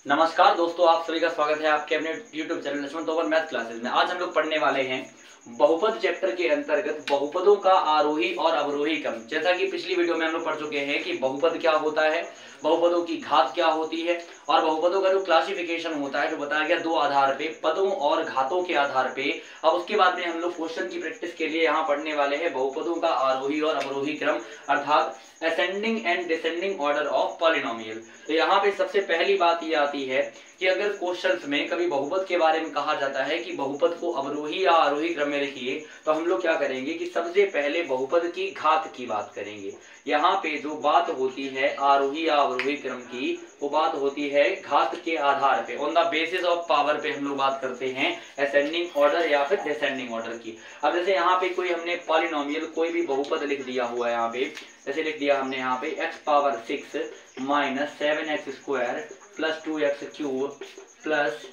नमस्कार दोस्तों, आप सभी का स्वागत है आपके अपने YouTube channel Lakshman Tomar math classes में। आज हम लोग पढ़ने वाले हैं बहुपद चैप्टर के अंतर्गत बहुपदों का आरोही और अवरोही क्रम। जैसा कि पिछली वीडियो में हम लोग पढ़ चुके हैं कि बहुपद क्या होता है, बहुपदों की घात क्या होती है और बहुपदों का जो क्लासिफिकेशन होता है जो बताया गया दो आधार पे, पदों और घातों के आधार पे। अब उसके बाद में हम लोग क्वेश्चन की प्रैक्टिस के लिए यहाँ पढ़ने वाले हैं बहुपदों का आरोही और अवरोही क्रम, अर्थात ascending and descending order of polynomial. तो यहाँ पे सबसे पहली बात ये आती है कि अगर क्वेश्चंस में कभी बहुपद के बारे में कहा जाता है कि बहुपद को अवरोही या आरोही क्रम में लिखिए, तो हम लोग क्या करेंगे कि सबसे पहले बहुपद की घात की बात करेंगे। यहाँ पे जो बात होती है आरोही या अवरोही क्रम की, वो बात होती है घात के आधार पे, on the basis of power पे हम लोग बात करते हैं असेंडिंग ऑर्डर या फिर डिसेंडिंग ऑर्डर की। अब जैसे यहाँ पे कोई हमने पॉलिनोमियल कोई भी बहुपद लिख दिया हुआ है, यहाँ पे जैसे लिख दिया हमने यहाँ पे x power 6 minus 7x square plus 2x cube plus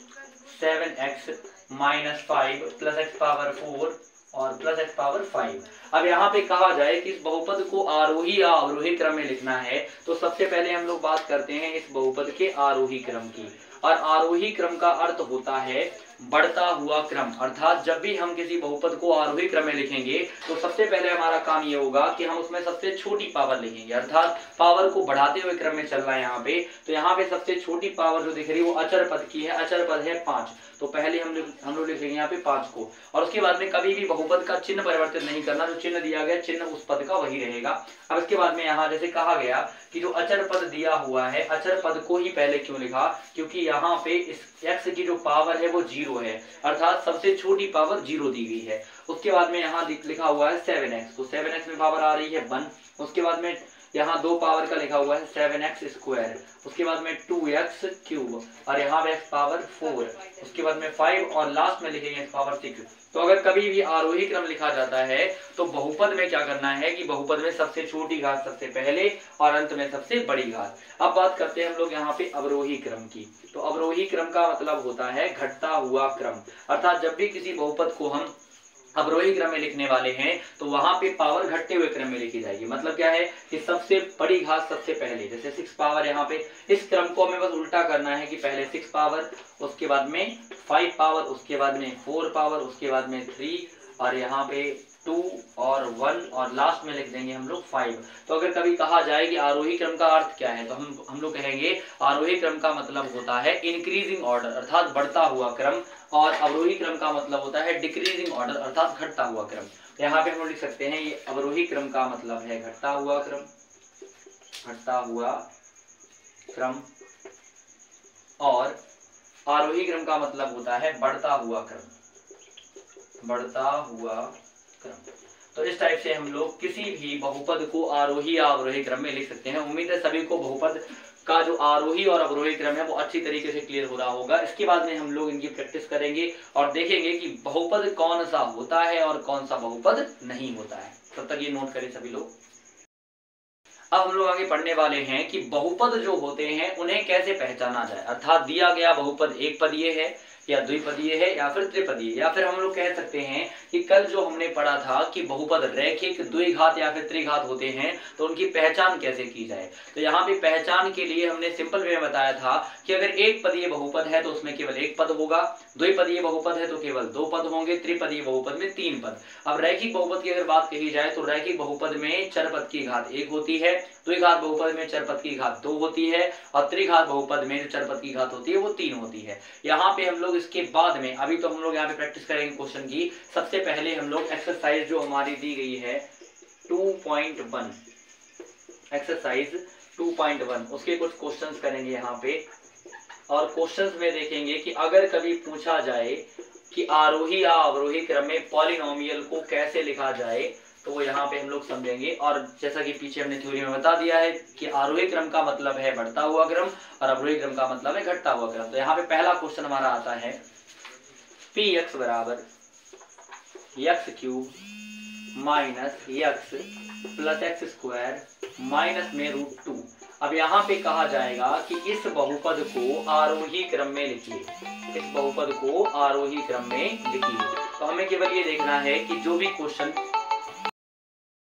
7x minus 5 plus x power 4 और प्लस x पावर 5। अब यहाँ पे कहा जाए कि इस बहुपद को आरोही या अवरोही क्रम में लिखना है, तो सबसे पहले हम लोग बात करते हैं इस बहुपद के आरोही क्रम की। और आरोही क्रम का अर्थ होता है बढ़ता हुआ क्रम, अर्थात जब भी हम किसी बहुपद को आरोही क्रम में लिखेंगे तो सबसे पहले हमारा काम ये होगा कि हम उसमें सबसे छोटी पावर लिखेंगे, अर्थात पावर को बढ़ाते हुए क्रम में चल रहा है यहाँ पे। तो यहाँ पे सबसे छोटी पावर जो दिख रही है वो अचर पद की है, अचर पद है 5। तो पहले हम लोग लिखेंगे यहाँ पे 5 को, और उसके बाद में कभी भी बहुपद का चिन्ह परिवर्तित नहीं करना, जो चिन्ह दिया गया चिन्ह उस पद का वही रहेगा। अब इसके बाद में यहाँ जैसे कहा गया कि जो अचर पद दिया हुआ है, अचर पद को ही पहले क्यों लिखा, क्योंकि यहाँ पे इस x की जो पावर है वो 0 है, अर्थात सबसे छोटी पावर 0 दी गई है। उसके बाद में यहाँ लिखा हुआ है 7x, तो 7x में पावर आ रही है 1। उसके बाद में यहाँ दो पावर का लिखा हुआ है 7x स्क्वायर, उसके बाद में 2x क्यूब और यहाँ पे x पावर 4, उसके बाद में 5 और लास्ट में लिखेंगे x पावर 6। तो अगर कभी भी आरोही क्रम लिखा जाता है तो बहुपद में क्या करना है कि बहुपद में सबसे छोटी घात सबसे पहले और अंत में सबसे बड़ी घात। अब बात करते हैं हम लोग यहाँ पे अवरोही क्रम की। तो अवरोही क्रम का मतलब होता है घटता हुआ क्रम, अर्थात जब भी किसी बहुपद को हम अवरोही क्रम में लिखने वाले हैं तो वहां पे पावर घटते हुए क्रम में लिखी जाएगी। मतलब क्या है कि सबसे बड़ी घात सबसे पहले, जैसे 6 पावर, यहाँ पे इस क्रम को हमें बस उल्टा करना है कि पहले 6 पावर, उसके बाद में 5 पावर, उसके बाद में 4 पावर, उसके बाद में 3 और यहाँ पे 2 और 1 और लास्ट में लिख देंगे हम लोग 5। तो अगर कभी कहा जाए कि आरोही क्रम का अर्थ क्या है, तो हम लोग कहेंगे आरोही क्रम का मतलब होता है इंक्रीजिंग ऑर्डर, अर्थात बढ़ता हुआ क्रम, और अवरोही क्रम का मतलब होता है डिक्रीजिंग ऑर्डर, अर्थात घटता हुआ क्रम। तो यहाँ पे हम लोग लिख सकते हैं ये अवरोही क्रम का मतलब है घटता हुआ क्रम, घटता हुआ क्रम, और आरोही क्रम का मतलब होता है बढ़ता हुआ क्रम, बढ़ता हुआ क्रम। तो इस टाइप से हम लोग किसी भी बहुपद को आरोही या अवरोही क्रम में लिख सकते हैं। उम्मीद है सभी को बहुपद का जो आरोही और अवरोही क्रम है वो अच्छी तरीके से क्लियर हो रहा होगा। इसके बाद में हम लोग इनकी प्रैक्टिस करेंगे और देखेंगे कि बहुपद कौन सा होता है और कौन सा बहुपद नहीं होता है। तब तक ये नोट करें सभी लोग। अब हम लोग आगे पढ़ने वाले हैं कि बहुपद जो होते हैं उन्हें कैसे पहचाना जाए, अर्थात दिया गया बहुपद एक पदीय है या द्विपदीय है या फिर त्रिपदीय, या फिर हम लोग कह सकते हैं कि कल जो हमने पढ़ा था कि बहुपद रैखिक, द्विघात या फिर त्रिघात होते हैं, तो उनकी पहचान कैसे की जाए। तो यहाँ पे पहचान के लिए हमने सिंपल वे में बताया था कि अगर एक पदीय बहुपद है तो उसमें केवल एक पद होगा, द्विपदीय बहुपद है तो केवल 2 पद होंगे, त्रिपदीय बहुपद में 3 पद। अब रैखिक बहुपद की अगर बात कही जाए तो रैखिक बहुपद में चर पद की घात 1 होती है, द्विघात बहुपद में चर पद की घात 2 होती है, और त्रिघात बहुपद में जो चर पद की घात होती है वो 3 होती है। यहाँ पे हम लोग इसके बाद में, अभी तो हम लोग यहाँ पे प्रैक्टिस करेंगे क्वेश्चन की। सबसे पहले हम लोग एक्सरसाइज जो हमारी दी गई है 2.1, एक्सरसाइज 2.1 उसके कुछ क्वेश्चंस करेंगे यहाँ पे। और क्वेश्चंस में देखेंगे कि अगर कभी पूछा जाए कि आरोही या अवरोही क्रम में पॉलिनोमियल को कैसे लिखा जाए, तो वो यहाँ पे हम लोग समझेंगे। और जैसा कि पीछे हमने थ्योरी में बता दिया है कि आरोही क्रम का मतलब है बढ़ता हुआ क्रम और अवरोही क्रम का मतलब है घटता हुआ क्रम। तो यहाँ पे पहला क्वेश्चन हमारा आता है px बराबर x cube minus x plus x square minus में √2। अब यहाँ पे कहा जाएगा कि इस बहुपद को आरोही क्रम में लिखिए, इस बहुपद को आरोही क्रम में लिखिए। तो हमें केवल ये देखना है कि जो भी क्वेश्चन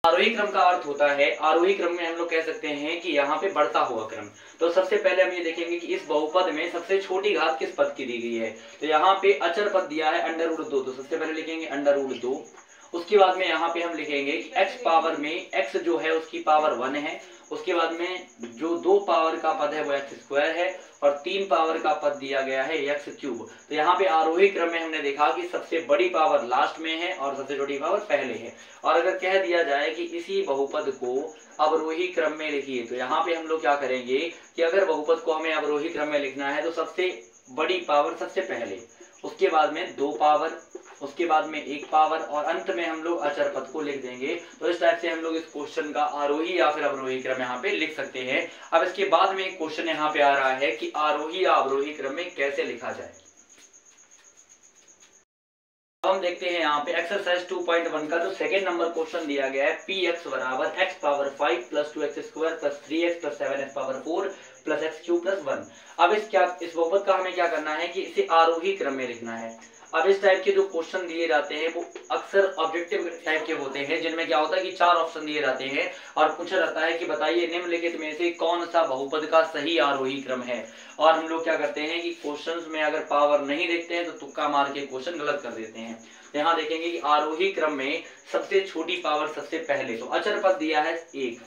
आरोही क्रम का अर्थ होता है, आरोही क्रम में हम लोग कह सकते हैं कि यहाँ पे बढ़ता हुआ क्रम। तो सबसे पहले हम ये देखेंगे कि इस बहुपद में सबसे छोटी घात किस पद की दी गई है। तो यहाँ पे अचर पद दिया है √2, तो सबसे पहले लिखेंगे √2। उसके बाद में यहाँ पे हम लिखेंगे कि x पावर में x जो है उसकी पावर 1 है। उसके बाद में जो 2 पावर का पद है वो x² है और 3 पावर का पद दिया गया है x³। तो यहाँ पे आरोही क्रम में हमने देखा कि सबसे बड़ी पावर लास्ट में है और सबसे छोटी पावर पहले है। और अगर कह दिया जाए कि इसी बहुपद को अवरोही क्रम में लिखिए, तो यहाँ पे हम लोग क्या करेंगे कि अगर बहुपद को हमें अवरोही क्रम में लिखना है तो सबसे बड़ी पावर सबसे पहले, उसके बाद में 2 पावर, उसके बाद में 1 पावर और अंत में हम लोग अचर पद को लिख देंगे। तो इस टाइप से हम लोग इस क्वेश्चन का आरोही या फिर अवरोही क्रम यहाँ पे लिख सकते हैं। अब इसके बाद में एक क्वेश्चन यहाँ पे आ रहा है कि आरोही या अवरोही क्रम में कैसे लिखा जाए। हम देखते हैं यहाँ पे एक्सरसाइज 2.1 का जो सेकंड नंबर क्वेश्चन दिया गया है, px बराबर x power 5 plus 2x² plus 3x plus 7x power 4 plus x³ plus 1। अब इस बहुपद का हमें क्या करना है कि इसे आरोही क्रम में लिखना है। अब इस टाइप के जो क्वेश्चन दिए जाते हैं वो अक्सर ऑब्जेक्टिव टाइप के होते हैं, जिनमें क्या होता है कि 4 ऑप्शन दिए जाते हैं और पूछा जाता है कि बताइए निम्नलिखित में से कौन सा बहुपद का सही आरोही क्रम है। और हम लोग क्या करते हैं कि क्वेश्चंस में अगर पावर नहीं देखते हैं तो तुक्का मार के क्वेश्चन गलत कर देते हैं। यहाँ देखेंगे कि आरोही क्रम में सबसे छोटी पावर सबसे पहले, तो अचर पद दिया है 1,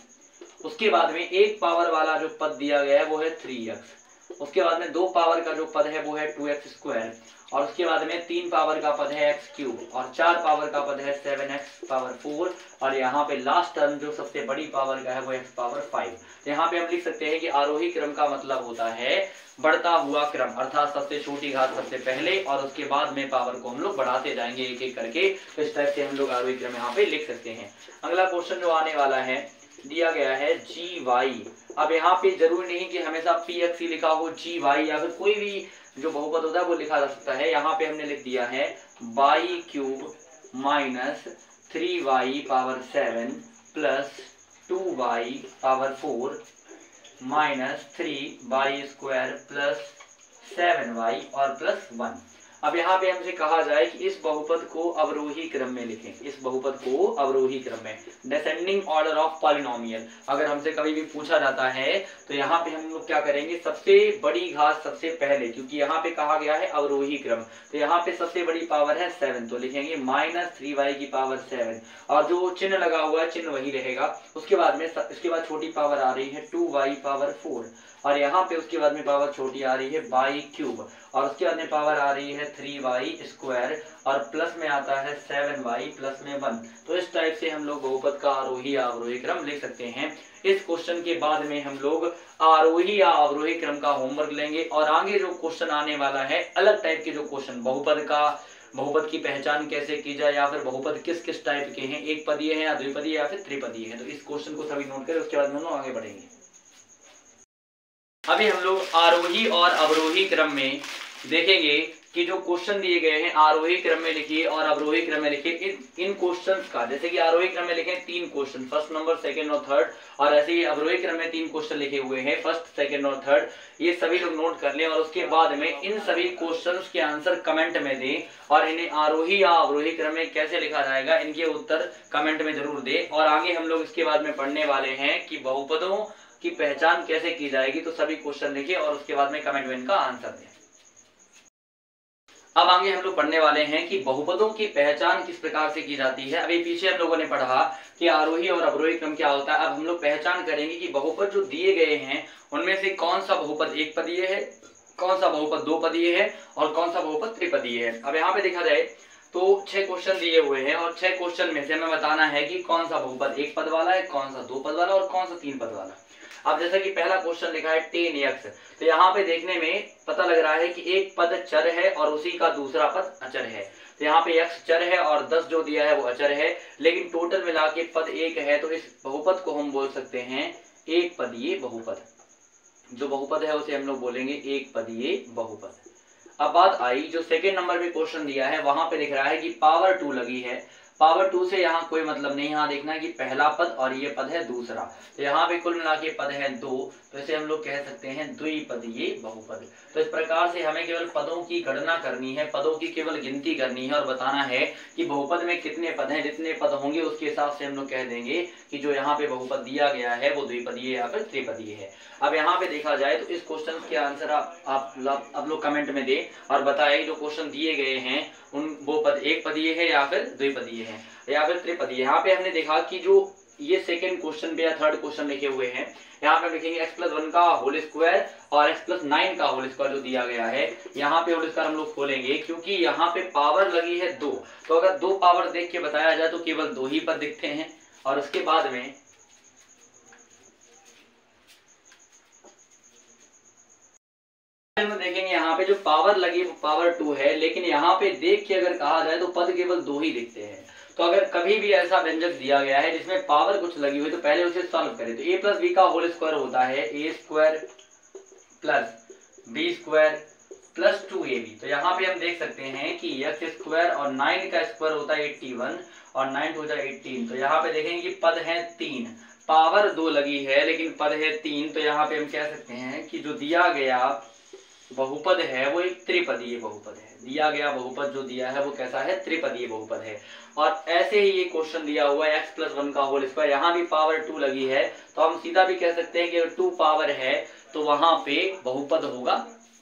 उसके बाद में 1 पावर वाला जो पद दिया गया है वो है 3x, उसके बाद में 2 पावर का जो पद है वो है 2x² और उसके बाद में 3 पावर का पद है x³ और 4 पावर का पद है 7x पावर 4 और यहाँ पे लास्ट टर्म जो सबसे बड़ी पावर का है वो x पावर 5। तो यहाँ पे हम लिख सकते हैं कि आरोही क्रम का मतलब होता है बढ़ता हुआ क्रम, अर्थात सबसे छोटी घात सबसे पहले और उसके बाद में पावर को हम लोग बढ़ाते जाएंगे एक एक करके। तो इस टाइप से हम लोग आरोही क्रम यहाँ पे लिख सकते हैं। अगला क्वेश्चन जो आने वाला है दिया गया है gy। अब यहाँ पे जरूरी नहीं कि हमेशा px लिखा हो, gy या फिर कोई भी जो बहुपद होता है वो लिखा जा सकता है। यहाँ पे हमने लिख दिया है y³ minus 3y power 7 plus 2y power 4 minus 3y² plus 7y और प्लस 1। अब यहाँ पे हमसे कहा जाए कि इस बहुपद को अवरोही क्रम में लिखें, इस बहुपद को अवरोही क्रम में, डिसेंडिंग ऑर्डर ऑफ पॉलिनोमियल। अगर हमसे कभी भी पूछा जाता है तो यहाँ पे हम लोग क्या करेंगे, सबसे बड़ी घात सबसे पहले, क्योंकि यहाँ पे कहा गया है अवरोही क्रम, तो यहाँ पे सबसे बड़ी पावर है 7, तो लिखेंगे माइनस 3y की पावर 7 और जो चिन्ह लगा हुआ है चिन्ह वही रहेगा। उसके बाद में इसके बाद छोटी पावर आ रही है 2y पावर 4 और यहाँ पे उसके बाद में पावर छोटी आ रही है y³ और उसके बाद में पावर आ रही है 3y² और प्लस में आता है 7y प्लस में 1। तो इस टाइप से हम लोग बहुपद का आरोही या अवरोही क्रम लिख सकते हैं। इस क्वेश्चन के बाद में हम लोग आरोही या अवरोही क्रम का होमवर्क लेंगे और आगे जो क्वेश्चन आने वाला है अलग टाइप के जो क्वेश्चन, बहुपद की पहचान कैसे की जाए या फिर बहुपद किस किस टाइप के हैं, एक पदीय है या द्विपदीय या फिर त्रिपदीय है। तो इस क्वेश्चन को सभी नोट करें, उसके बाद हम लोग आगे बढ़ेंगे। अभी हम लोग आरोही और अवरोही क्रम में देखेंगे कि जो क्वेश्चन दिए गए हैं आरोही क्रम में लिखिए और अवरोही क्रम में लिखिए। इन क्वेश्चंस का, जैसे कि आरोही क्रम में लिखे 3 क्वेश्चन, फर्स्ट नंबर, सेकंड और थर्ड, और ऐसे ही अवरोही क्रम में 3 क्वेश्चन लिखे हुए हैं, फर्स्ट, सेकंड और थर्ड। ये सभी लोग नोट कर लें और उसके बाद में इन सभी क्वेश्चंस के आंसर कमेंट में दें और इन्हें आरोही या अवरोही क्रम में कैसे लिखा जाएगा इनके उत्तर कमेंट में जरूर दें। और आगे हम लोग इसके बाद में पढ़ने वाले हैं कि बहुपदों की पहचान कैसे की जाएगी। तो सभी क्वेश्चन लिखिए और उसके बाद में कमेंट में इनका आंसर दें। अब आगे हम लोग पढ़ने वाले हैं कि बहुपदों की पहचान किस प्रकार से की जाती है। अभी पीछे हम लोगों ने पढ़ा कि आरोही और अवरोही क्रम क्या होता है। अब हम लोग पहचान करेंगे कि बहुपद जो दिए गए हैं उनमें से कौन सा बहुपद एक पदीय है, कौन सा बहुपद 2 पदीय है और कौन सा बहुपद त्रिपदीय है। अब यहाँ पे देखा जाए तो 6 क्वेश्चन दिए हुए हैं और 6 क्वेश्चन में से हमें बताना है कि कौन सा बहुपद 1 पद वाला है, कौन सा 2 पद वाला और कौन सा 3 पद वाला। अब जैसा कि पहला क्वेश्चन लिखा है 10x, तो यहाँ पे देखने में पता लग रहा है कि एक पद चर है और उसी का दूसरा पद अचर है। तो यहाँ पे x चर है और 10 जो दिया है वो अचर है, लेकिन टोटल मिला के पद 1 है। तो इस बहुपद को हम बोल सकते हैं एक पदीय बहुपद। जो बहुपद है उसे हम लोग बोलेंगे एक पदीय बहुपद। अब बात आई जो सेकेंड नंबर में क्वेश्चन दिया है, वहां पे दिख रहा है कि पावर 2 लगी है। पावर 2 से यहाँ कोई मतलब नहीं, यहाँ देखना है कि पहला पद और ये पद है दूसरा। तो यहाँ पे कुल मिला के पद है 2, तो इसे हम लोग कह सकते हैं द्विपदीय बहुपद। तो इस प्रकार से हमें केवल पदों की गणना करनी है, पदों की केवल गिनती करनी है और बताना है कि बहुपद में कितने पद हैं। जितने पद होंगे उसके हिसाब से हम लोग कह देंगे कि जो यहाँ पे बहुपद दिया गया है वो द्विपदीय या फिर त्रिपदीय है। अब यहाँ पे देखा जाए तो इस क्वेश्चन के आंसर आप लोग कमेंट में दें और बताएं जो क्वेश्चन दिए गए हैं उन वो पद एक पदीय है या फिर द्विपदीय है या फिर त्रिपदीय। यहाँ पे हमने देखा कि जो ये सेकंड क्वेश्चन पे या थर्ड क्वेश्चन लिखे हुए हैं, यहाँ पे हम लिखेंगे x+1 का होल स्क्वायर और x+9 का होल स्क्वायर जो दिया गया है। यहाँ पे होल स्क्वायर हम लोग खोलेंगे क्योंकि यहाँ पे पावर लगी है 2, तो अगर 2 पावर देख के बताया जाए तो केवल 2 ही पद दिखते हैं। और उसके बाद में देखेंगे यहाँ पे जो पावर लगी वो पावर 2 है, लेकिन यहाँ पे देख के अगर कहा जाए तो पद केवल 2 ही दिखते हैं। तो अगर कभी भी ऐसा व्यंजक दिया गया है जिसमें पावर कुछ लगी हुई तो पहले उसे सॉल्व करें। तो a+b का होल स्क्वायर होता है a² + b² + 2ab। तो यहाँ पे हम देख सकते हैं कि x² और 9 का स्क्वायर होता है 81 और 9 हो जाए 18। तो यहाँ पे देखेंगे कि पद है 3, पावर 2 लगी है लेकिन पद है 3। तो यहाँ पे हम कह सकते हैं कि जो दिया गया बहुपद है वो एक त्रिपदीय बहुपद है। दिया गया बहुपद जो दिया है वो कैसा है? त्रिपदीय बहुपद है। और ऐसे ही ये क्वेश्चन दिया हुआ है x+1 का होल स्क्वायर, यहाँ भी पावर 2 लगी है तो हम सीधा भी कह सकते हैं कि अगर 2 पावर है तो वहां पे बहुपद होगा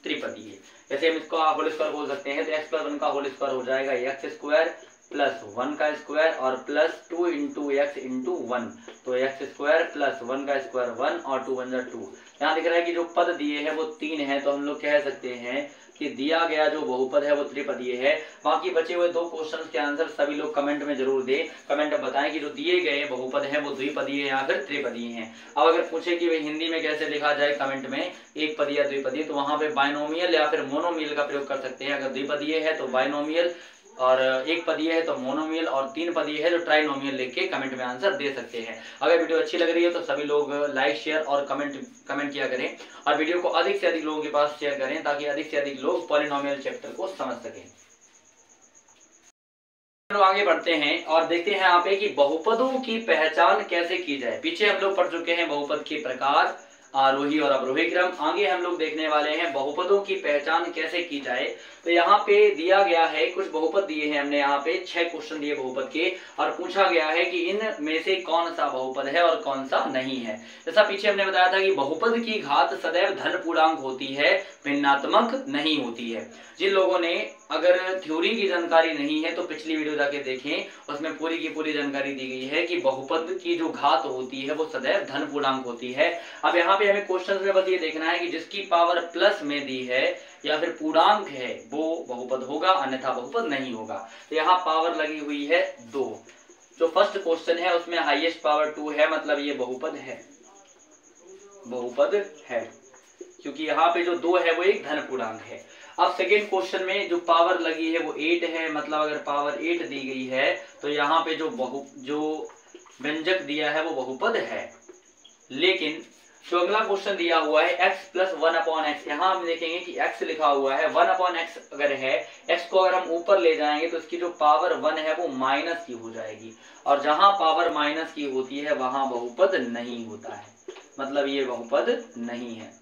त्रिपदीय। जैसे हम इसको होल स्क्वायर बोल सकते हैं तो x+1 का होल स्क्वायर हो जाएगा x² + 1 का स्क्वायर और +2 × x × 1। तो x² + 1 का स्क्वायर 1 और 2 1 2। यहाँ दिख रहा है कि जो पद दिए हैं वो 3 है, तो हम लोग कह सकते हैं कि दिया गया जो बहुपद है वो त्रिपदीय है। बाकी बचे हुए 2 क्वेश्चन के आंसर सभी लोग कमेंट में जरूर दें। कमेंट में बताएं कि जो दिए गए बहुपद हैं वो द्विपदीय या फिर त्रिपदीय हैं। अब अगर पूछे कि भाई हिंदी में कैसे लिखा जाए कमेंट में एक पदीय या द्विपदीय, तो वहां पे बाइनोमियल या फिर मोनोमियल का प्रयोग कर सकते हैं। अगर द्विपदीय है तो बाइनोमियल और एक पदीय है तो मोनोमियल और 3 पदीय है तो ट्राइनोमियल लिख के कमेंट में आंसर दे सकते हैं। अगर वीडियो अच्छी लग रही है तो सभी लोग लाइक शेयर और कमेंट किया करें और वीडियो को अधिक से अधिक लोगों के पास शेयर करें ताकि अधिक से अधिक लोग पॉलिनोमियल चैप्टर को समझ सकें। चलो आगे बढ़ते हैं और देखते हैं यहाँ पे कि बहुपदों की पहचान कैसे की जाए। पीछे हम लोग पढ़ चुके हैं बहुपद के प्रकार, आरोही और अवरोही क्रम। आगे हम लोग देखने वाले हैं बहुपदों की पहचान कैसे की जाए। तो यहाँ पे दिया गया है कुछ बहुपद दिए हैं हमने, यहाँ पे 6 क्वेश्चन दिए बहुपद के और पूछा गया है कि इन में से कौन सा बहुपद है और कौन सा नहीं है। जैसा पीछे हमने बताया था कि बहुपद की घात सदैव धन पूर्णांक होती है, भिन्नात्मक नहीं होती है। जिन लोगों ने अगर थ्योरी की जानकारी नहीं है तो पिछली वीडियो जाके देखें, उसमें पूरी की पूरी जानकारी दी गई है कि बहुपद की जो घात होती है वो सदैव धन पूर्णांक होती है। अब यहाँ पे हमें क्वेश्चन में बस ये देखना है कि जिसकी पावर प्लस में दी है या फिर पूर्णांक है वो बहुपद होगा, अन्यथा बहुपद नहीं होगा। तो यहाँ पावर लगी हुई है 2। जो फर्स्ट क्वेश्चन है उसमें हाईएस्ट पावर 2 है, मतलब ये बहुपद है, बहुपद है क्योंकि यहाँ पे जो 2 है वो एक धन पूर्णांक है। अब सेकेंड क्वेश्चन में जो पावर लगी है वो 8 है, मतलब अगर पावर 8 दी गई है तो यहाँ पे जो व्यंजक दिया है वो बहुपद है। लेकिन जो अगला क्वेश्चन दिया हुआ है x + 1/x, यहाँ हम देखेंगे कि x लिखा हुआ है, 1/x अगर है, x को अगर हम ऊपर ले जाएंगे तो इसकी जो पावर 1 है वो माइनस की हो जाएगी और जहां पावर माइनस की होती है वहां बहुपद नहीं होता है, मतलब ये बहुपद नहीं है।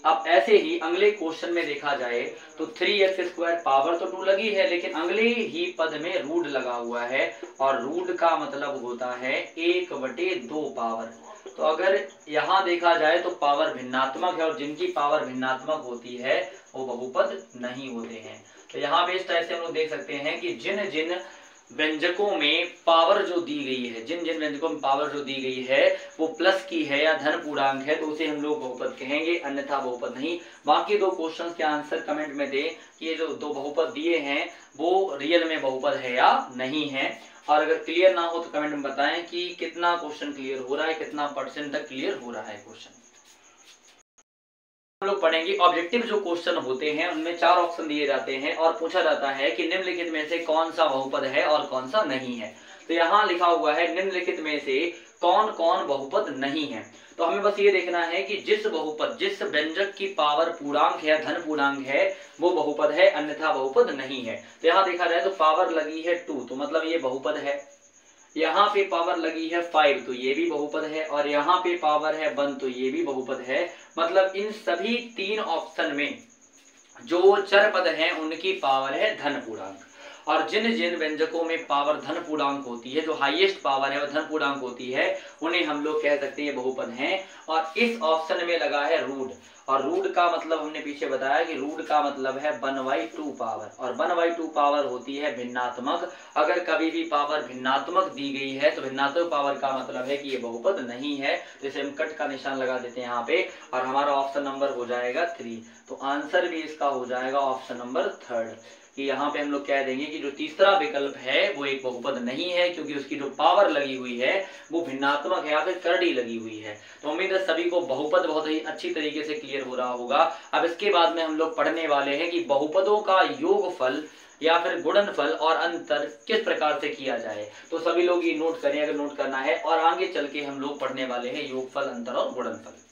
अब ऐसे ही अगले क्वेश्चन में देखा जाए तो 3x² पावर तो 2 लगी है लेकिन अगले ही पद में रूट लगा हुआ है और रूट का मतलब होता है 1/2 पावर। तो अगर यहाँ देखा जाए तो पावर भिन्नात्मक है और जिनकी पावर भिन्नात्मक होती है वो बहुपद नहीं होते हैं। तो यहाँ पे इस टाइप से हम लोग देख सकते हैं कि जिन जिन व्यंजकों में पावर जो दी गई है, जिन जिन व्यंजकों में पावर जो दी गई है वो प्लस की है या धन पूर्णांक है तो उसे हम लोग बहुपद कहेंगे, अन्यथा बहुपद नहीं। बाकी 2 क्वेश्चंस के आंसर कमेंट में दें कि ये जो 2 बहुपद दिए हैं वो रियल में बहुपद है या नहीं है। और अगर क्लियर ना हो तो कमेंट में बताएं कि कितना क्वेश्चन क्लियर हो रहा है, कितना % तक क्लियर हो रहा है क्वेश्चन। हम लोग पढ़ेंगे ऑब्जेक्टिव जो क्वेश्चन होते हैं उनमें 4 ऑप्शन दिए जाते हैं और पूछा जाता है कि निम्नलिखित में से कौन सा बहुपद है और कौन सा नहीं है। तो यहाँ लिखा हुआ है निम्नलिखित में से कौन कौन बहुपद नहीं है। तो हमें बस ये देखना है कि जिस व्यंजक की पावर पूर्णांक है, धन पूर्णांक है, वो बहुपद है, अन्यथा बहुपद नहीं है। तो यहाँ देखा जाए तो पावर लगी है 2 तो मतलब ये बहुपद है। यहाँ पे पावर लगी है 5 तो ये भी बहुपद है, और यहाँ पे पावर है 1 तो ये भी बहुपद है। मतलब इन सभी 3 ऑप्शन में जो चर पद हैं उनकी पावर है धन पूर्णांक, और जिन जिन व्यंजकों में पावर धन पूर्णांक होती है, जो हाईएस्ट पावर है वो धन पूर्णांक होती है, उन्हें हम लोग कह सकते हैं बहुपद हैं। और इस ऑप्शन में लगा है रूट, और रूट का मतलब हमने पीछे बताया कि रूट का मतलब है 1/2 पावर, और 1/2 पावर होती है भिन्नात्मक। अगर कभी भी पावर भिन्नात्मक दी गई है तो भिन्नात्मक पावर का मतलब है कि ये बहुपद नहीं है। जैसे हम कट का निशान लगा देते हैं यहाँ पे, और हमारा ऑप्शन नंबर हो जाएगा 3। तो आंसर भी इसका हो जाएगा ऑप्शन नंबर 3, कि यहाँ पे हम लोग कह देंगे कि जो तीसरा विकल्प है वो एक बहुपद नहीं है, क्योंकि उसकी जो पावर लगी हुई है वो भिन्नात्मक है या फिर करड़ी लगी हुई है। तो उम्मीद है सभी को बहुपद बहुत ही अच्छी तरीके से क्लियर हो रहा होगा। अब इसके बाद में हम लोग पढ़ने वाले हैं कि बहुपदों का योगफल या फिर गुणनफल और अंतर किस प्रकार से किया जाए। तो सभी लोग ये नोट करें अगर नोट करना है, और आगे चल के हम लोग पढ़ने वाले हैं योगफल, अंतर और गुणनफल।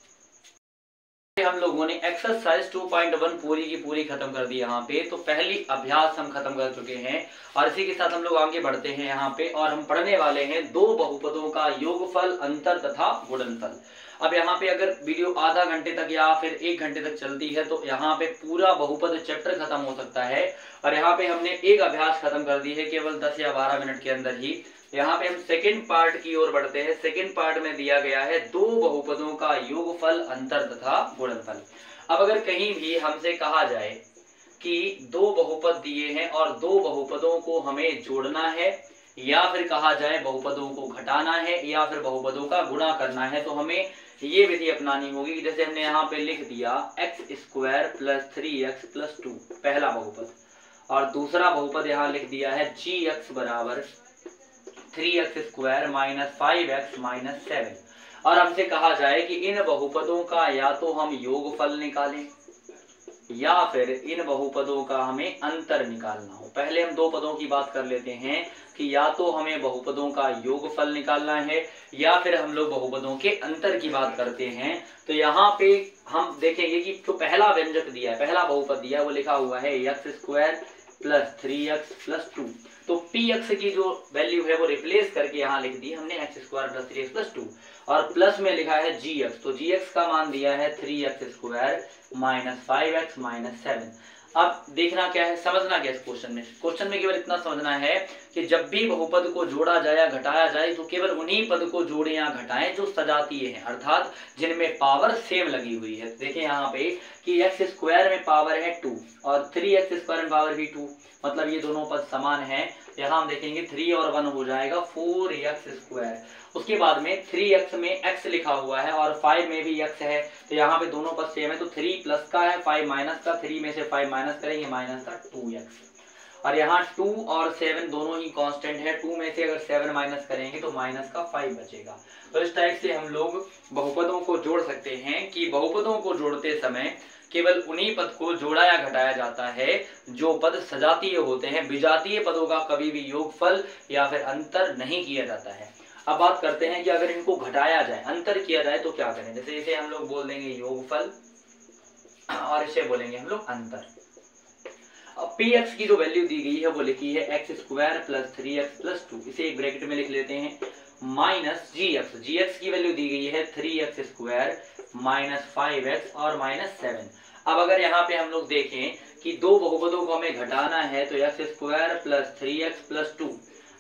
हम लोगों ने एक्सरसाइज 2.1 पूरी की पूरी खत्म कर दी यहाँ पे। तो पहली अभ्यास हम खत्म कर चुके हैं, और इसी के साथ हम लोग आगे बढ़ते हैं यहाँ पे, और हम पढ़ने वाले हैं 2 बहुपदों का योगफल, अंतर तथा गुणनफल। अब यहाँ पे अगर वीडियो आधा घंटे तक या फिर 1 घंटे तक चलती है तो यहाँ पे पूरा बहुपद चैप्टर खत्म हो सकता है, और यहाँ पे हमने एक अभ्यास खत्म कर दी है केवल 10 या 12 मिनट के अंदर ही। यहाँ पे हम सेकंड पार्ट की ओर बढ़ते हैं। सेकंड पार्ट में दिया गया है 2 बहुपदों का योगफल, अंतर तथा गुणनफल। अब अगर कहीं भी हमसे कहा जाए कि 2 बहुपद दिए हैं और 2 बहुपदों को हमें जोड़ना है, या फिर कहा जाए बहुपदों को घटाना है, या फिर बहुपदों का गुणा करना है, तो हमें ये विधि अपनानी होगी। जैसे हमने यहाँ पे लिख दिया x² + 3x + 2 पहला बहुपद, और दूसरा बहुपद यहाँ लिख दिया है gx = 3x² - 5x - 7। और हमसे कहा जाए कि इन बहुपदों का या तो हम योगफल निकालें या फिर इन बहुपदों का हमें अंतर निकालना हो। पहले हम 2 पदों की बात कर लेते हैं कि या तो हमें बहुपदों का योगफल निकालना है या फिर हम लोग बहुपदों के अंतर की बात करते हैं। तो यहाँ पे हम देखेंगे कि जो पहला व्यंजक दिया है, पहला बहुपद दिया है, वो लिखा हुआ है x² + 3x + 2। तो px की जो वैल्यू है वो रिप्लेस करके यहाँ लिख दी हमने x² + 3x + 2, और प्लस में लिखा है gx। तो gx का मान दिया है 3x² - 5x - 7। अब देखना क्या है, समझना क्या है इस क्वेश्चन में। क्वेश्चन में केवल इतना समझना है कि जब भी बहुपद को जोड़ा जाए या घटाया जाए तो केवल उन्हीं पद को जोड़ें या घटाएं जो सजातीय हैं, अर्थात जिनमें पावर सेम लगी हुई है। देखिए यहाँ पे कि x² में पावर है 2 और 3x² में पावर भी 2, मतलब ये दोनों पद समान हैं। यहाँ हम देखेंगे 3 और 1 हो जाएगा 4x²। उसके बाद में 3x में x लिखा हुआ है और 5 में भी x है, तो यहाँ पे दोनों पद सेम है। तो 3 प्लस का है, 5 माइनस का, 3 में से 5 माइनस करेंगे, माइनस का 2x। और यहाँ 2 और 7 दोनों ही कांस्टेंट है, 2 में से अगर 7 माइनस करेंगे तो माइनस का 5 बचेगा। तो इस टाइप से हम लोग बहुपदों को जोड़ सकते हैं कि बहुपदों को जोड़ते समय केवल उन्हीं पद को जोड़ा या घटाया जाता है जो पद सजातीय होते हैं। विजातीय पदों का कभी भी योगफल या फिर अंतर नहीं किया जाता है। अब बात करते हैं कि अगर इनको घटाया जाए, अंतर किया जाए तो क्या करें। जैसे इसे हम लोग बोल देंगे योगफल और इसे बोलेंगे हम लोग अंतर। अब px की जो वैल्यू दी गई है वो लिखी है x² + 3x + 2, इसे एक ब्रैकेट में लिख लेते हैं, माइनस gx। gx की वैल्यू दी गई है 3x² - 5x और -7। अब अगर यहाँ पे हम लोग देखें कि 2 बहुपदों को हमें घटाना है तो x² + 3x + 2,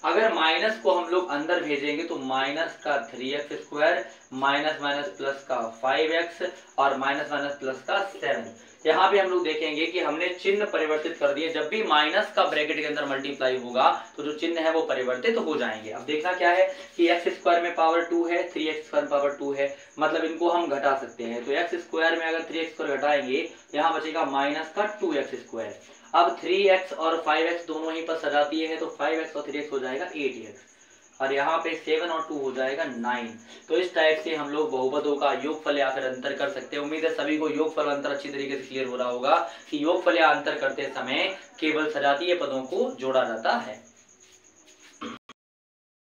अगर माइनस को हम लोग अंदर भेजेंगे तो माइनस का 3x², माइनस माइनस प्लस का 5x और माइनस माइनस प्लस का 7। यहाँ पे हम लोग देखेंगे कि हमने चिन्ह परिवर्तित कर दिए। जब भी माइनस का ब्रैकेट के अंदर मल्टीप्लाई होगा तो जो चिन्ह है वो परिवर्तित हो जाएंगे। अब देखना क्या है कि x² में पावर 2 है, 3x² में पावर 2 है, मतलब इनको हम घटा सकते हैं। तो x² में अगर 3x² घटाएंगे यहाँ बचेगा माइनस का 2x²। अब 3x और 5x दोनों ही पर सजातीय है, तो 5x और 3x हो जाएगा 8x, और यहाँ पे 7 और 2 हो जाएगा 9। तो इस टाइप से हम लोग बहुपदों का योगफल या फिर अंतर कर सकते हैं। उम्मीद है सभी को योगफल अंतर अच्छी तरीके से क्लियर हो रहा होगा कि योगफल या अंतर करते समय केवल सजातीय पदों को जोड़ा जाता है।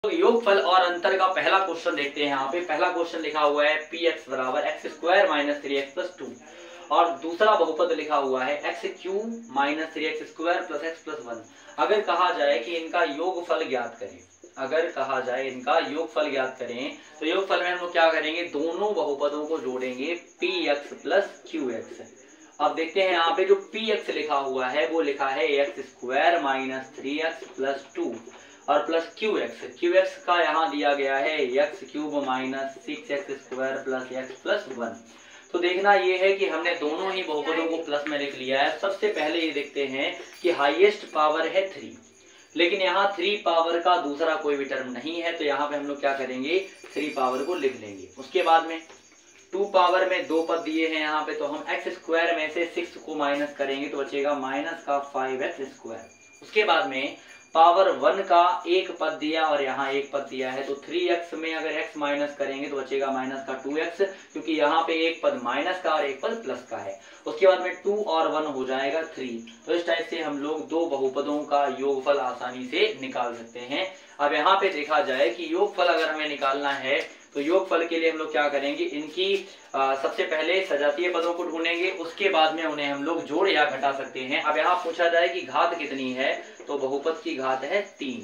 तो योगफल और अंतर का पहला क्वेश्चन देखते हैं। यहाँ पे पहला क्वेश्चन लिखा हुआ है px = x² - 3x + 2, और दूसरा बहुपद लिखा हुआ है x³ - 3x² + x + 1। अगर कहा जाए कि इनका योगफल ज्ञात करें अगर कहा जाए इनका योगफल ज्ञात करें तो योगफल में हम लोग क्या करेंगे, दोनों बहुपदों को जोड़ेंगे px प्लस qx। अब देखते हैं यहाँ पे जो px लिखा हुआ है वो लिखा है x square minus 3x plus 2 और प्लस qx का यहाँ दिया गया है x cube minus 6x square plus x plus 1। तो देखना ये है कि हमने दोनों ही बहुपदों को प्लस में लिख लिया है। सबसे पहले ये देखते हैं कि हाईएस्ट पावर है 3, लेकिन यहाँ 3 पावर का दूसरा कोई भी टर्म नहीं है, तो यहाँ पे हम लोग क्या करेंगे 3 पावर को लिख लेंगे। उसके बाद में 2 पावर में 2 पद दिए हैं यहाँ पे, तो हम x स्क्वायर में से 6 को माइनस करेंगे तो बचेगा माइनस का 5x स्क्वायर। उसके बाद में पावर 1 का एक पद दिया और यहाँ एक पद दिया है, तो 3x में अगर x माइनस करेंगे तो बचेगा माइनस का 2x, क्योंकि यहाँ पे एक पद माइनस का और एक पद प्लस का है। उसके बाद में 2 और 1 हो जाएगा 3। तो इस टाइप से हम लोग दो बहुपदों का योगफल आसानी से निकाल सकते हैं। अब यहाँ पे देखा जाए कि योगफल अगर हमें निकालना है तो योगफल के लिए हम लोग क्या करेंगे, इनकी सबसे पहले सजातीय पदों को ढूंढेंगे, उसके बाद में उन्हें हम लोग जोड़ या घटा सकते हैं। अब यहाँ पूछा जाए कि घात कितनी है, तो बहुपद की घात है 3।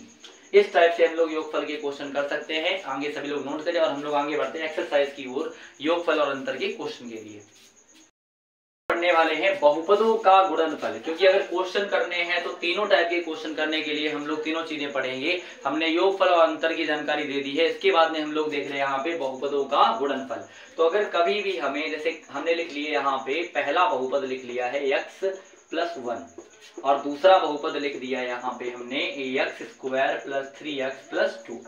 इस टाइप से हम लोग योगफल के क्वेश्चन कर सकते हैं। आगे सभी लोग नोट करें और हम लोग आगे बढ़ते हैं एक्सरसाइज की ओर योगफल और अंतर के क्वेश्चन के लिए। पढ़ने वाले हैं बहुपदों का गुणनफल, क्योंकि अगर क्वेश्चन करने हैं तो तीनों टाइप के क्वेश्चन करने के लिए हम लोग तीनों चीजें पढ़ेंगे। हमने योगफल और अंतर की जानकारी दे दी है, इसके बाद में हम लोग देख रहे हैं यहाँ पे बहुपदों का गुणनफल। तो अगर कभी भी हमें, जैसे हमने लिख लिए यहाँ पे पहला बहुपद लिख लिया है x प्लस 1 और दूसरा बहुपद लिख दिया यहाँ पे हमने x square plus 3x plus 2,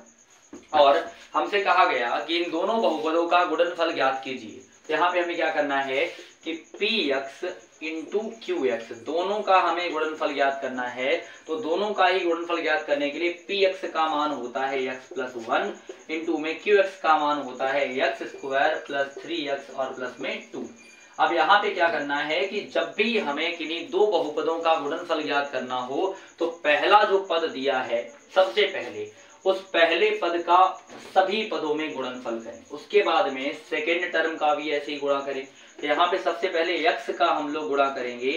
और हमसे कहा गया कि इन दोनों बहुपदों का गुणनफल ज्ञात कीजिए। तो यहाँ पे हमें क्या करना है कि px इंटू qx दोनों का हमें गुणनफल ज्ञात करना है। तो दोनों का ही गुणनफल ज्ञात करने के लिए px का मान होता है x प्लस 1 इंटू में qx का मान होता है x स्क्वायर प्लस 3x और प्लस में 2। अब यहाँ पे क्या करना है कि जब भी हमें किन्हीं दो बहुपदों का गुणनफल ज्ञात करना हो तो पहला जो पद दिया है सबसे पहले उस पहले पद का सभी पदों में गुणनफल करें, उसके बाद में सेकेंड टर्म का भी ऐसे ही गुणा करें। तो यहाँ पे सबसे पहले x का हम लोग गुणा करेंगे,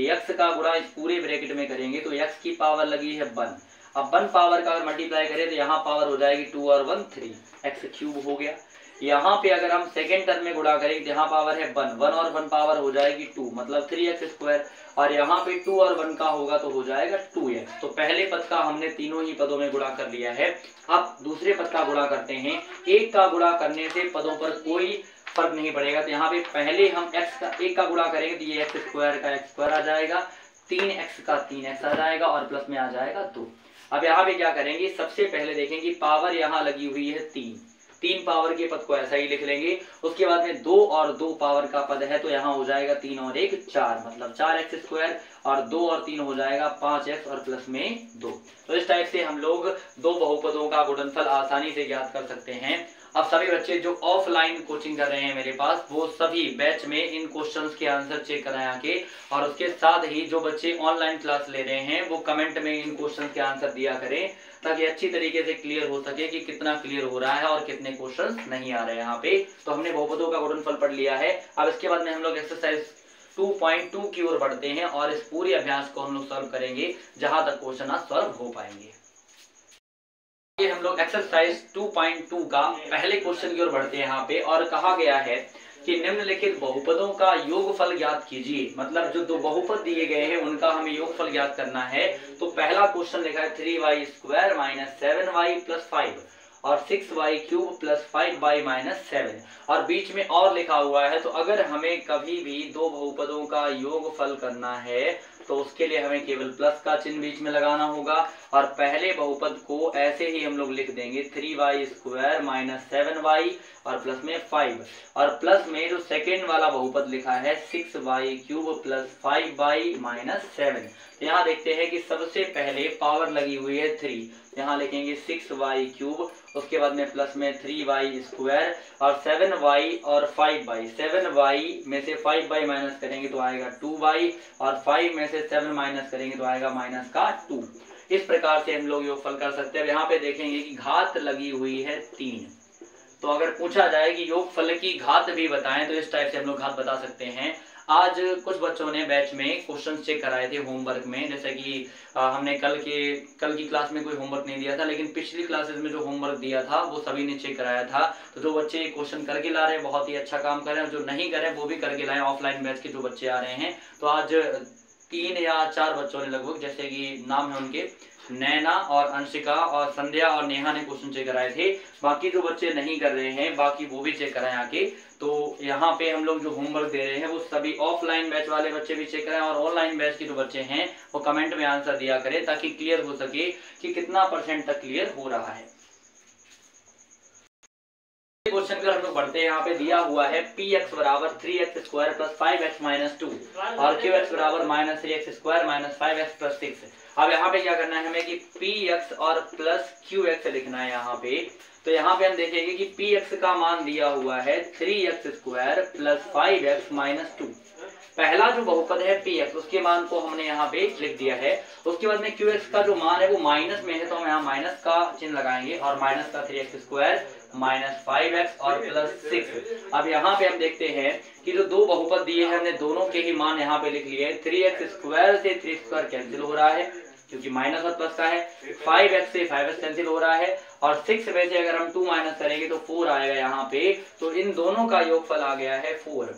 x का गुणा इस पूरे ब्रैकेट में करेंगे तो x की पावर लगी है 1। अब 1 पावर का अगर मल्टीप्लाई करें तो यहाँ पावर हो जाएगी 2 और 1 3, x क्यूब हो गया। यहाँ पे अगर हम सेकेंड टर्म में गुणा करेंगे तो यहाँ पावर है 1 और 1 पावर हो जाएगी 2 मतलब 3x स्क्वायर, और यहाँ पे 2 और 1 का होगा तो हो जाएगा 2x। तो पहले पद का हमने तीनों ही पदों में गुणा कर लिया है। अब दूसरे पद का गुणा करते हैं। एक का गुणा करने से पदों पर कोई फर्क नहीं पड़ेगा, तो यहाँ पे पहले हम x का एक का गुणा करेंगे तो ये x स्क्वायर का x स्क्वायर आ जाएगा, 3x का 3x आ जाएगा और प्लस में आ जाएगा 2। अब यहाँ पे क्या करेंगे, सबसे पहले देखें कि पावर यहाँ लगी हुई है 3 पावर के पद को ऐसा ही लिख लेंगे। उसके बाद में 2 और 2 पावर का पद है तो यहाँ हो जाएगा 3 और 1 4 मतलब 4x स्क्वायर, और 2 और 3 हो जाएगा 5x और प्लस में 2। तो इस टाइप से हम लोग दो बहुपदों का गुणनफल आसानी से ज्ञात कर सकते हैं। अब सभी बच्चे जो ऑफलाइन कोचिंग कर रहे हैं मेरे पास, वो सभी बैच में इन क्वेश्चंस के आंसर चेक कराया के, और उसके साथ ही जो बच्चे ऑनलाइन क्लास ले रहे हैं वो कमेंट में इन क्वेश्चंस के आंसर दिया करें, ताकि अच्छी तरीके से क्लियर हो सके कि कितना क्लियर हो रहा है और कितने क्वेश्चंस नहीं आ रहे हैं यहाँ पे। तो हमने बहुपदों का गुणनफल पढ़ लिया है। अब इसके बाद में हम लोग एक्सरसाइज 2.2 की ओर बढ़ते हैं और इस पूरे अभ्यास को हम लोग सॉल्व करेंगे जहां तक क्वेश्चन आज सॉल्व हो पाएंगे। हम लोग एक्सरसाइज 2.2 का पहले क्वेश्चन की ओर बढ़ते हैं यहाँ पे, और कहा गया है कि निम्नलिखित बहुपदों का योगफल ज्ञात कीजिए। मतलब जो दो बहुपद दिए गए हैं उनका हमें योगफल ज्ञात करना है। तो पहला क्वेश्चन लिखा है 3y square minus 7y plus 5 और 6y cube plus 5y minus 7, और बीच में और लिखा हुआ है। तो अगर हमें कभी भी दो बहुपदों का योगफल करना है तो उसके लिए हमें केवल प्लस का चिन्ह बीच में लगाना होगा, और पहले बहुपद को ऐसे ही हम लोग लिख देंगे 3y स्क्वायर माइनस 7y और प्लस में 5, और प्लस में जो सेकेंड वाला बहुपद लिखा है 6y cube plus 5y minus 7। यहाँ देखते हैं कि सबसे पहले पावर लगी हुई है 3, यहाँ लिखेंगे 6y क्यूब, उसके बाद में प्लस में 3y स्क्वायर और 7y और 5y। 7y में से 5y माइनस करेंगे तो आएगा 2y, और 5 में से 7 माइनस करेंगे तो आएगा माइनस का 2। इस प्रकार से हम लोग योगफल कर सकते हैं। यहाँ पे देखेंगे कि घात लगी हुई है 3, तो अगर पूछा जाए कि योगफल की घात भी बताएं तो इस टाइप से हम लोग घात बता सकते हैं। आज कुछ बच्चों ने बैच में क्वेश्चन चेक कराए थे होमवर्क में, जैसे कि हमने कल की क्लास में कोई होमवर्क नहीं दिया था, लेकिन पिछली क्लासेस में जो होमवर्क दिया था वो सभी ने चेक कराया था। तो जो बच्चे क्वेश्चन करके ला रहे हैं बहुत ही अच्छा काम कर रहे हैं, जो नहीं कर रहे हैं वो भी करके लाए। ऑफलाइन बैच के जो बच्चे आ रहे हैं, तो आज 3 या 4 बच्चों ने लगभग, जैसे कि नाम है उनके, नैना और अंशिका और संध्या और नेहा ने क्वेश्चन चेक कराए थे। बाकी जो बच्चे नहीं कर रहे हैं बाकी वो भी चेक कराएं आके। तो यहाँ पे हम लोग जो होमवर्क दे रहे हैं वो सभी ऑफलाइन बैच वाले बच्चे भी चेक कराएं, और ऑनलाइन बैच के जो बच्चे हैं वो कमेंट में आंसर दिया करें, ताकि क्लियर हो सके कि कितना % तक क्लियर हो रहा है। क्वेश्चन का हम लोग पढ़ते हैं। यहाँ पे दिया हुआ है px बराबर 3x square plus 5x minus 2 और qx बराबर minus 3x square minus 5x plus 6। अब यहाँ पे क्या करना है हमें कि px और प्लस qx लिखना है यहाँ पे। तो यहाँ पे हम देखेंगे कि px का मान दिया हुआ है 3x square plus 5x minus 2। पहला जो बहुपद है px उसके मान को हमने यहाँ पे लिख दिया है। उसके बाद में qx का जो मान है वो माइनस में है, तो हम यहाँ माइनस का चिन्ह लगाएंगे और माइनस का 3x स्क्वायर माइनस 5x और प्लस 6। अब यहाँ पे हम देखते हैं कि जो दो बहुपद दिए हैं हमने दोनों के ही मान यहाँ पे लिख लिए। 3x स्क्वायर से 3 स्क्वायर कैंसिल हो रहा है क्योंकि माइनस और प्लस का है, 5x से 5x कैंसिल हो रहा है, और 6 में से अगर हम 2 माइनस करेंगे तो 4 आएगा यहाँ पे। तो इन दोनों का योगफल आ गया है 4।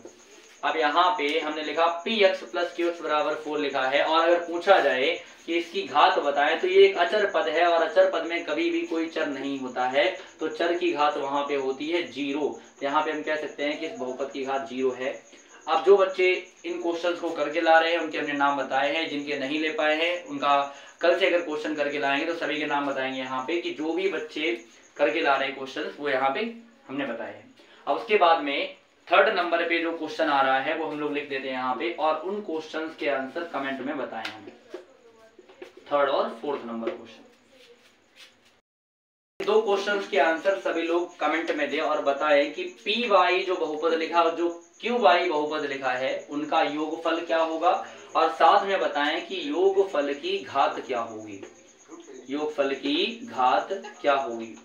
अब यहाँ पे हमने लिखा px प्लस qx बराबर 4 लिखा है, और अगर पूछा जाए कि इसकी घात बताएं तो ये एक अचर पद है, और अचर पद में कभी भी कोई चर नहीं होता है, तो चर की घात वहां पे होती है 0। तो यहाँ पे हम कह सकते हैं कि इस बहुपद की घात 0 है। अब जो बच्चे इन क्वेश्चंस को करके ला रहे हैं उनके हमने नाम बताए हैं, जिनके नहीं ले पाए हैं उनका कल से अगर क्वेश्चन करके लाएंगे तो सभी के नाम बताएंगे यहाँ पे, कि जो भी बच्चे करके ला रहे हैं क्वेश्चन वो यहाँ पे हमने बताए हैं। अब उसके बाद में 3rd नंबर पे जो क्वेश्चन आ रहा है वो हम लोग लिख देते हैं यहाँ पे, और उन क्वेश्चंस के आंसर कमेंट में बताएं हमें। 3rd और 4th नंबर क्वेश्चन, दो क्वेश्चंस के आंसर सभी लोग कमेंट में दें और बताएं कि पी वाई जो बहुपद लिखा और जो क्यू वाई बहुपद लिखा है उनका योगफल क्या होगा, और साथ में बताएं कि योगफल की घात क्या होगी, योगफल की घात क्या होगी।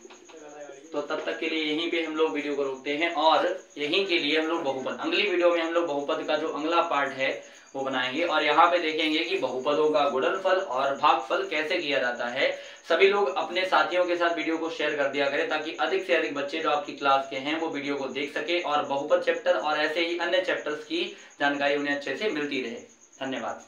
तो तब तक के लिए यहीं पे हम लोग वीडियो को रोकते हैं, और यहीं के लिए हम लोग बहुपद, अगली वीडियो में हम लोग बहुपद का जो अगला पार्ट है वो बनाएंगे, और यहाँ पे देखेंगे कि बहुपदों का गुणनफल और भागफल कैसे किया जाता है। सभी लोग अपने साथियों के साथ वीडियो को शेयर कर दिया करें, ताकि अधिक से अधिक बच्चे जो आपकी क्लास के हैं वो वीडियो को देख सके, और बहुपद चैप्टर और ऐसे ही अन्य चैप्टर्स की जानकारी उन्हें अच्छे से मिलती रहे। धन्यवाद।